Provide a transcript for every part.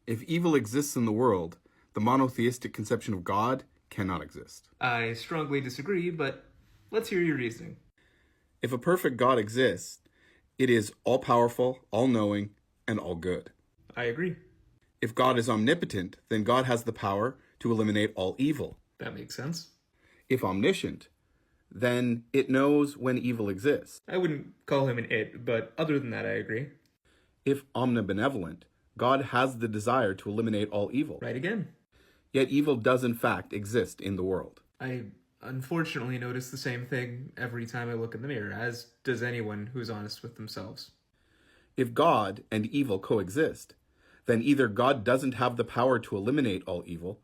If evil exists in the world, the monotheistic conception of God cannot exist. I strongly disagree, but let's hear your reasoning. If a perfect God exists, it is all-powerful, all-knowing, and all-good. I agree. If God is omnipotent, then God has the power to eliminate all evil. That makes sense. If omniscient, then it knows when evil exists. I wouldn't call him an it, but other than that, I agree. If omnibenevolent, God has the desire to eliminate all evil. Right again. Yet evil does in fact exist in the world. I unfortunately notice the same thing every time I look in the mirror, as does anyone who's honest with themselves. If God and evil coexist, then either God doesn't have the power to eliminate all evil,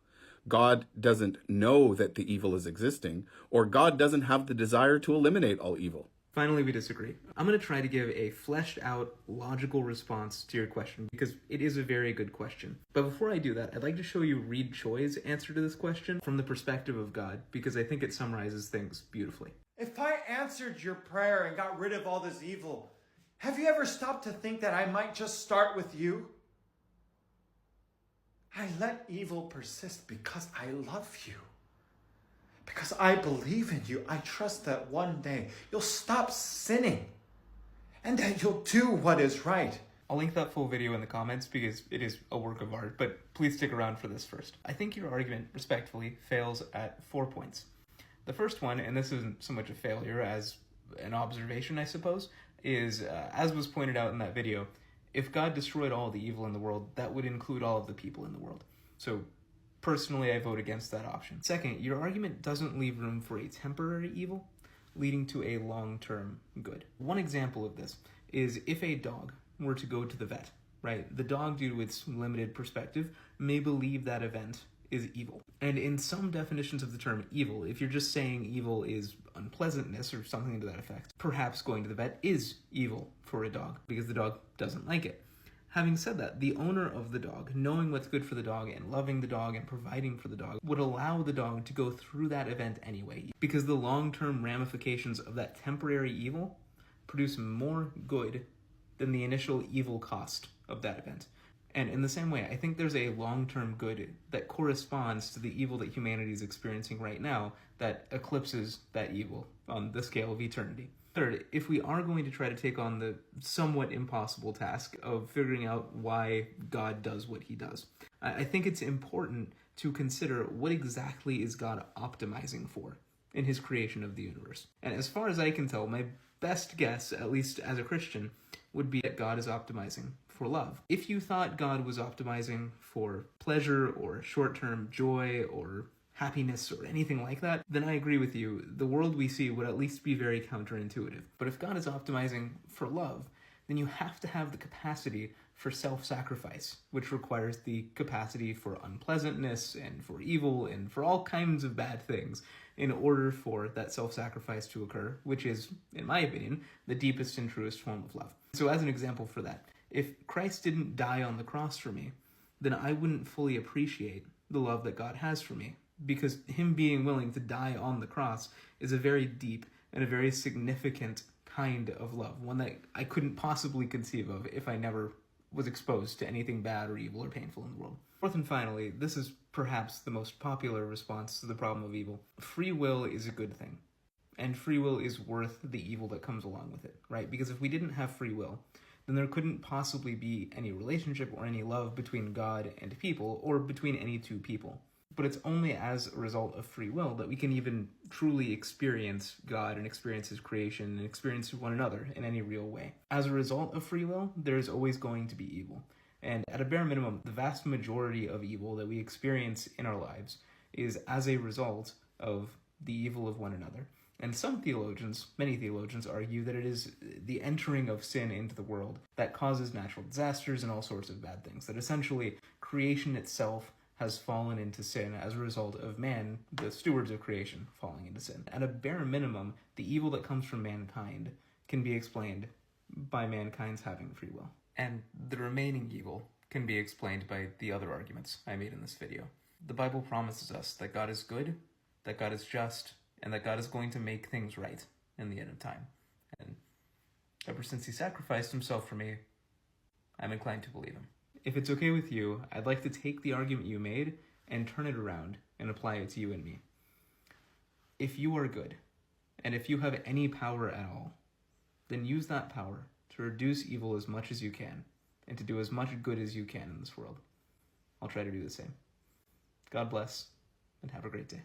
God doesn't know that the evil is existing, or God doesn't have the desire to eliminate all evil. Finally, we disagree. I'm going to try to give a fleshed out, logical response to your question, because it is a very good question. But before I do that, I'd like to show you Reed Choi's answer to this question from the perspective of God, because I think it summarizes things beautifully. If I answered your prayer and got rid of all this evil, have you ever stopped to think that I might just start with you? I let evil persist because I love you. Because I believe in you. I trust that one day you'll stop sinning and that you'll do what is right. I'll link that full video in the comments because it is a work of art, but please stick around for this first. I think your argument, respectfully, fails at 4 points. The first one, and this isn't so much a failure as an observation, I suppose, is, as was pointed out in that video, if God destroyed all the evil in the world, that would include all of the people in the world. So, personally, I vote against that option. Second, your argument doesn't leave room for a temporary evil, leading to a long-term good. One example of this is if a dog were to go to the vet, right? The dog, due to its limited perspective, may believe that event is evil. And in some definitions of the term evil, if you're just saying evil is unpleasantness or something to that effect, perhaps going to the vet is evil for a dog because the dog doesn't like it. Having said that, the owner of the dog, knowing what's good for the dog and loving the dog and providing for the dog, would allow the dog to go through that event anyway, because the long-term ramifications of that temporary evil produce more good than the initial evil cost of that event. And in the same way, I think there's a long-term good that corresponds to the evil that humanity is experiencing right now that eclipses that evil on the scale of eternity. Third, if we are going to try to take on the somewhat impossible task of figuring out why God does what he does, I think it's important to consider what exactly is God optimizing for in his creation of the universe. And as far as I can tell, my best guess, at least as a Christian, would be that God is optimizing for love. If you thought God was optimizing for pleasure or short-term joy or happiness or anything like that, then I agree with you. The world we see would at least be very counterintuitive. But if God is optimizing for love, then you have to have the capacity for self-sacrifice, which requires the capacity for unpleasantness and for evil and for all kinds of bad things in order for that self-sacrifice to occur, which is, in my opinion, the deepest and truest form of love. So as an example for that, if Christ didn't die on the cross for me, then I wouldn't fully appreciate the love that God has for me, because him being willing to die on the cross is a very deep and a very significant kind of love, one that I couldn't possibly conceive of if I never was exposed to anything bad or evil or painful in the world. Fourth and finally, this is perhaps the most popular response to the problem of evil. Free will is a good thing, and free will is worth the evil that comes along with it, right? Because if we didn't have free will, then there couldn't possibly be any relationship or any love between God and people, or between any two people. But it's only as a result of free will that we can even truly experience God and experience his creation and experience one another in any real way. As a result of free will, there's always going to be evil. And at a bare minimum, the vast majority of evil that we experience in our lives is as a result of the evil of one another. And some theologians, many theologians, argue that it is the entering of sin into the world that causes natural disasters and all sorts of bad things. That essentially creation itself has fallen into sin as a result of man, the stewards of creation, falling into sin. At a bare minimum, the evil that comes from mankind can be explained by mankind's having free will. And the remaining evil can be explained by the other arguments I made in this video. The Bible promises us that God is good, that God is just, and that God is going to make things right in the end of time. And ever since he sacrificed himself for me, I'm inclined to believe him. if it's okay with you, I'd like to take the argument you made and turn it around and apply it to you and me. If you are good, and if you have any power at all, then use that power to reduce evil as much as you can, and to do as much good as you can in this world. I'll try to do the same. God bless, and have a great day.